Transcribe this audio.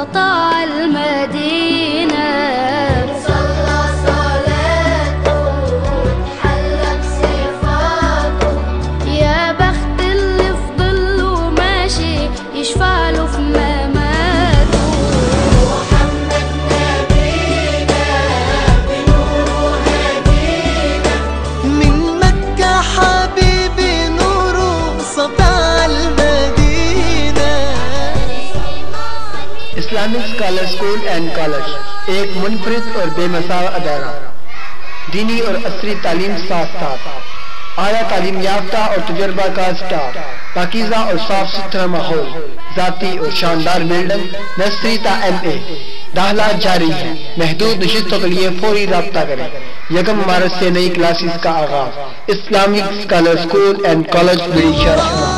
سطع المدينة. صلى صلاته وتحلى بصفاته، يا بخت اللي في ظله ماشي يشفع له في مماته. محمد نبينا بنوره هدينا، من مكة حبيبي نوره سطع المدينة. Islamic scholar school and college एक मुनफरिद और बेमसावा अदारा, दीनी और असरी तालीम साथ साथ, आला तालीम याफ्ता और तजुर्बाकार स्टाफ, पाकीज़ा और साफ सुथरा माहौल, जाती और शानदार बिल्डिंग, नर्सरी ता MA, दाखिला जारी है। महदूद नशिस्तों के लिए फौरी राब्ता करें। 1 मार्च से नई क्लासेस का आगाज। Islamic scholar school and college बड़ी शहर।